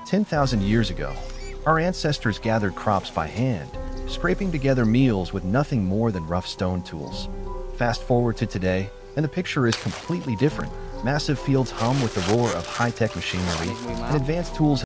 10,000 years ago, our ancestors gathered crops by hand, scraping together meals with nothing more than rough stone tools. Fast forward to today, and the picture is completely different. Massive fields hum with the roar of high-tech machinery, and advanced tools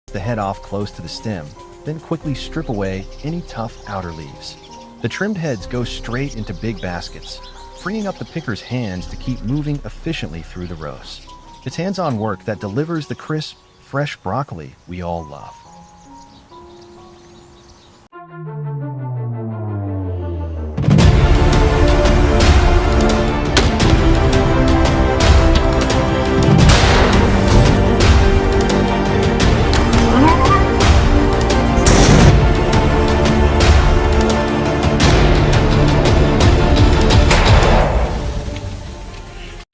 the head off close to the stem, then quickly strip away any tough outer leaves. The trimmed heads go straight into big baskets, freeing up the picker's hands to keep moving efficiently through the rows. It's hands-on work that delivers the crisp, fresh broccoli we all love.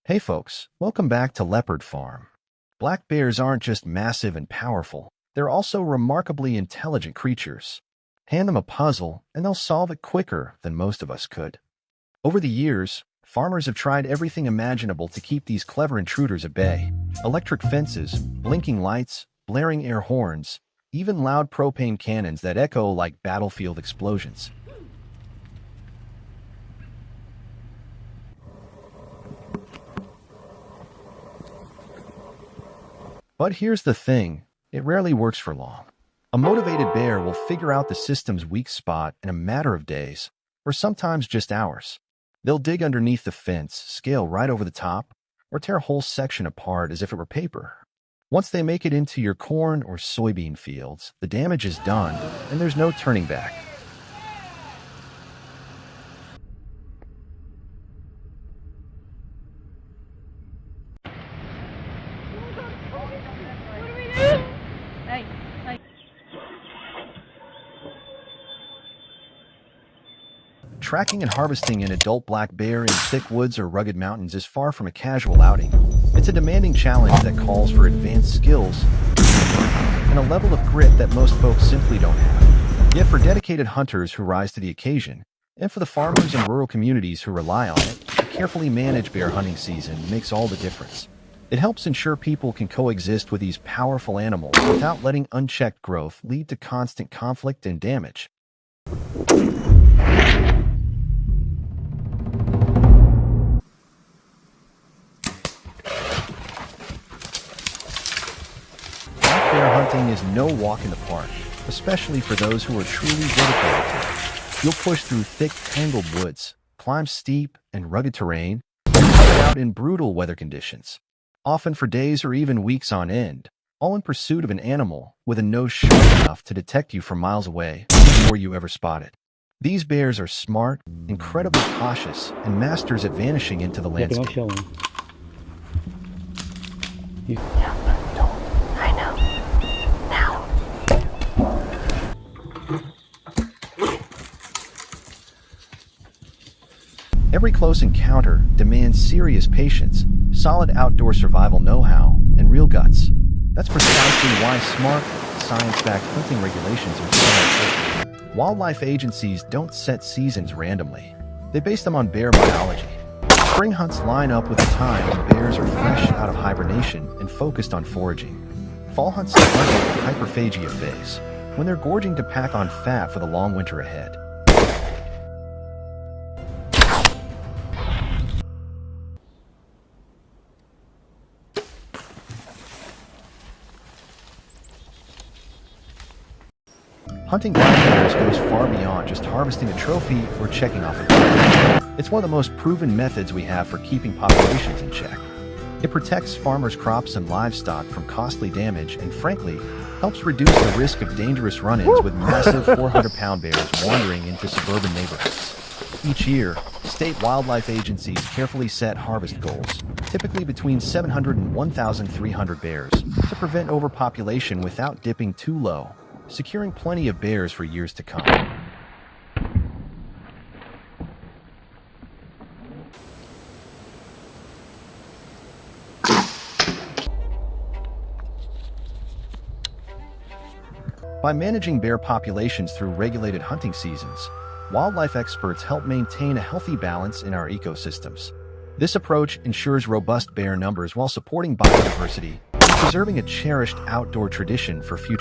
Hey folks, welcome back to Leopard Farm. Black bears aren't just massive and powerful, they're also remarkably intelligent creatures. Hand them a puzzle, and they'll solve it quicker than most of us could. Over the years, farmers have tried everything imaginable to keep these clever intruders at bay. Electric fences, blinking lights, blaring air horns, even loud propane cannons that echo like battlefield explosions. But here's the thing, it rarely works for long. A motivated bear will figure out the system's weak spot in a matter of days, or sometimes just hours. They'll dig underneath the fence, scale right over the top, or tear a whole section apart as if it were paper. Once they make it into your corn or soybean fields, the damage is done, and there's no turning back. Tracking and harvesting an adult black bear in thick woods or rugged mountains is far from a casual outing. It's a demanding challenge that calls for advanced skills and a level of grit that most folks simply don't have. Yet for dedicated hunters who rise to the occasion, and for the farmers and rural communities who rely on it, a carefully managed bear hunting season makes all the difference. It helps ensure people can coexist with these powerful animals without letting unchecked growth lead to constant conflict and damage. Bear hunting is no walk in the park, especially for those who are truly dedicated to it. You'll push through thick, tangled woods, climb steep and rugged terrain, and hunt it out in brutal weather conditions, often for days or even weeks on end, all in pursuit of an animal with a nose sharp enough to detect you from miles away before you ever spot it. These bears are smart, incredibly cautious, and masters at vanishing into the landscape. Every close encounter demands serious patience, solid outdoor survival know-how, and real guts. That's precisely why smart, science-backed hunting regulations are so important. Wildlife agencies don't set seasons randomly. They base them on bear biology. Spring hunts line up with a time when bears are fresh out of hibernation and focused on foraging. Fall hunts start with the hyperphagia phase, when they're gorging to pack on fat for the long winter ahead. Hunting black bears goes far beyond just harvesting a trophy or checking off a box. It's one of the most proven methods we have for keeping populations in check. It protects farmers' crops and livestock from costly damage and, frankly, helps reduce the risk of dangerous run-ins with massive 400-pound bears wandering into suburban neighborhoods. Each year, state wildlife agencies carefully set harvest goals, typically between 700 and 1,300 bears, to prevent overpopulation without dipping too low, securing plenty of bears for years to come. By managing bear populations through regulated hunting seasons, wildlife experts help maintain a healthy balance in our ecosystems. This approach ensures robust bear numbers while supporting biodiversity and preserving a cherished outdoor tradition for future